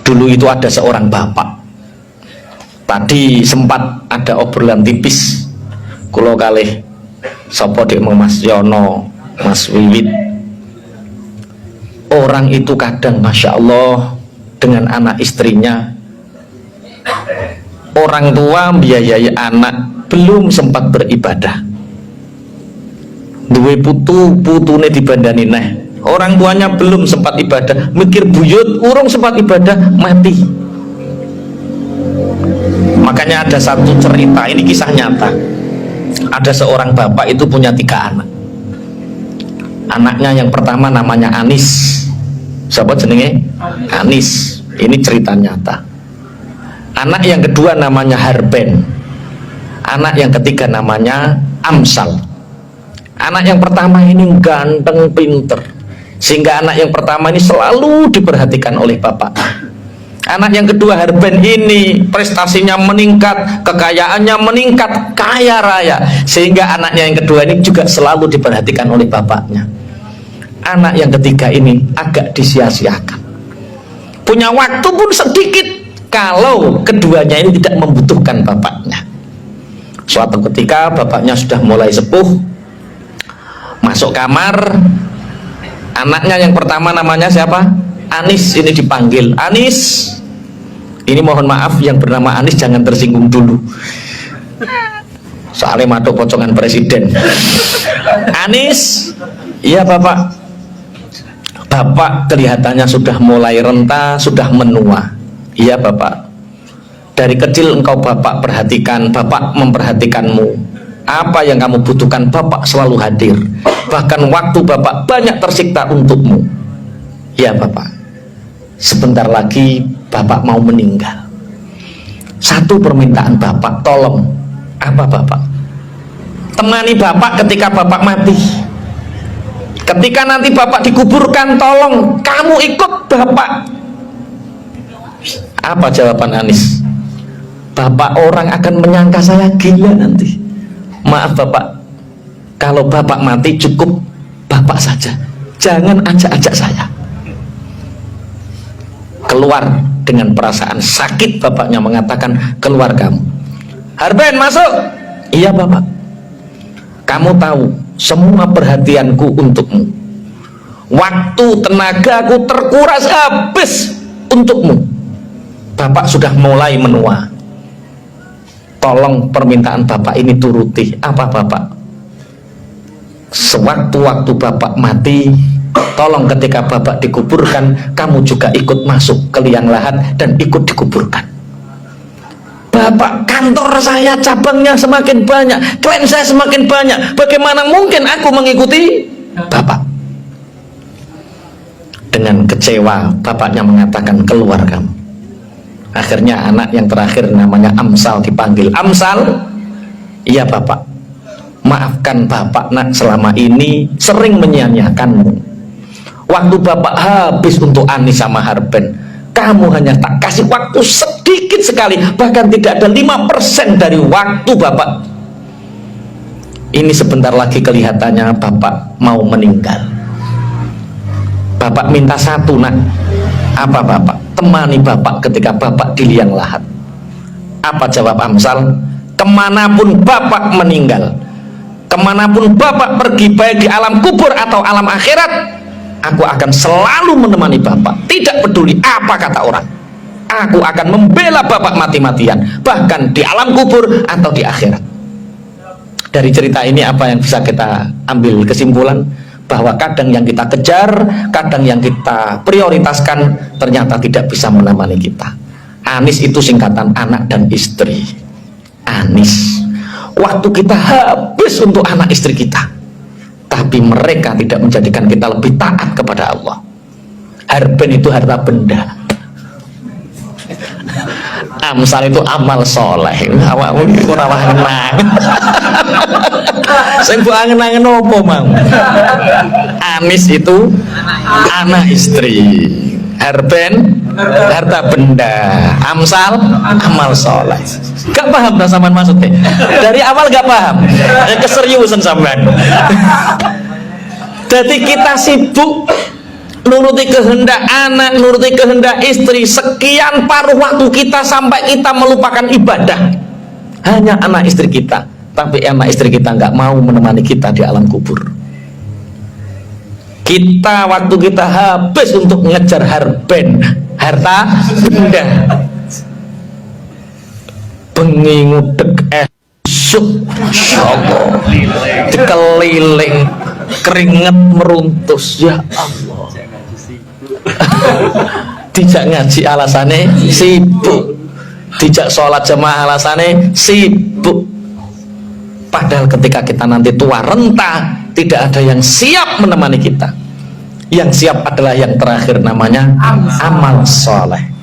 Dulu itu ada seorang bapak. Tadi sempat ada obrolan tipis kulo kalih sapa dik Mas Yono, Mas Wiwit. Orang itu kadang Masya Allah dengan anak istrinya, orang tua biayai anak belum sempat beribadah, duwe putune dibandani neh, orang tuanya belum sempat ibadah, mikir buyut urung sempat ibadah mati. Makanya ada satu cerita, ini kisah nyata. Ada seorang bapak itu punya 3 anak. Anaknya yang pertama namanya Anis. Siapa jenenge? Anis. Ini cerita nyata. Anak yang kedua namanya Harben. Anak yang ketiga namanya Amsal. Anak yang pertama ini ganteng pinter, sehingga anak yang pertama ini selalu diperhatikan oleh bapak. Anak yang kedua Harben ini prestasinya meningkat, kekayaannya meningkat, kaya raya, sehingga anaknya yang kedua ini juga selalu diperhatikan oleh bapaknya. Anak yang ketiga ini agak disia-siakan, punya waktu pun sedikit kalau keduanya ini tidak membutuhkan bapaknya. Suatu ketika bapaknya sudah mulai sepuh, masuk kamar, anaknya yang pertama namanya siapa? Anis. Ini dipanggil Anis. Ini mohon maaf yang bernama Anis jangan tersinggung dulu, soalnya maduk pocongan presiden. Anis, iya bapak. Bapak kelihatannya sudah mulai renta, sudah menua. Iya bapak. Dari kecil engkau bapak perhatikan, bapak memperhatikanmu. Apa yang kamu butuhkan bapak selalu hadir. Bahkan waktu bapak banyak tersikta untukmu. Ya bapak, sebentar lagi bapak mau meninggal. Satu permintaan bapak, tolong. Apa bapak? Temani bapak ketika bapak mati. Ketika nanti bapak dikuburkan, tolong kamu ikut bapak. Apa jawaban Anis? Bapak, orang akan menyangka saya gila nanti. Maaf bapak, kalau bapak mati cukup bapak saja, jangan ajak-ajak saya. Keluar dengan perasaan sakit, bapaknya mengatakan, keluar kamu. Harben, masuk. Iya bapak. Kamu tahu semua perhatianku untukmu, waktu tenagaku terkuras habis untukmu. Bapak sudah mulai menua, tolong permintaan bapak ini turuti. Apa bapak? Sewaktu-waktu bapak mati, tolong ketika bapak dikuburkan, kamu juga ikut masuk ke liang lahat dan ikut dikuburkan. Bapak, kantor saya cabangnya semakin banyak, klien saya semakin banyak, bagaimana mungkin aku mengikuti bapak? Dengan kecewa bapaknya mengatakan, keluar kamu. Akhirnya anak yang terakhir namanya Amsal dipanggil. Amsal, iya bapak, maafkan bapak nak, selama ini sering menyia-nyiakanmu. Waktu bapak habis untuk Anis sama Harben, kamu hanya tak kasih waktu sedikit sekali, bahkan tidak ada 5% dari waktu bapak. Ini sebentar lagi kelihatannya bapak mau meninggal. Bapak minta satu nak. Apa bapak? Temani bapak ketika bapak di liang lahat. Apa jawab Amsal? Kemanapun bapak meninggal, kemanapun bapak pergi, baik di alam kubur atau alam akhirat, aku akan selalu menemani bapak, tidak peduli apa kata orang. Aku akan membela bapak mati-matian, bahkan di alam kubur atau di akhirat. Dari cerita ini apa yang bisa kita ambil kesimpulan? Bahwa kadang yang kita kejar, kadang yang kita prioritaskan ternyata tidak bisa menemani kita. Anis itu singkatan anak dan istri. Anis, waktu kita habis untuk anak istri kita, tapi mereka tidak menjadikan kita lebih taat kepada Allah. Harben itu harta benda, Amsal itu amal soleh. Awakmu iki ora ngenang. Sing mbok angen-angen opo mang? Anis itu anak istri, Harben harta benda, Amsal amal soleh. Gak paham tak sampean maksudnya? Dari awal gak paham. Keseriusan sampean. Jadi kita sibuk nuruti kehendak anak, nuruti kehendak istri, sekian paruh waktu kita sampai kita melupakan ibadah hanya anak istri kita. Tapi anak istri kita nggak mau menemani kita di alam kubur. Kita waktu kita habis untuk mengejar harben, harta benda. Bengi ngudeg esuk, insyaallah dikeliling keringet meruntus, ya Allah. Tidak ngaji alasannya sibuk, tidak sholat jamaah alasannya sibuk. Padahal ketika kita nanti tua renta, tidak ada yang siap menemani kita. Yang siap adalah yang terakhir, namanya amal soleh.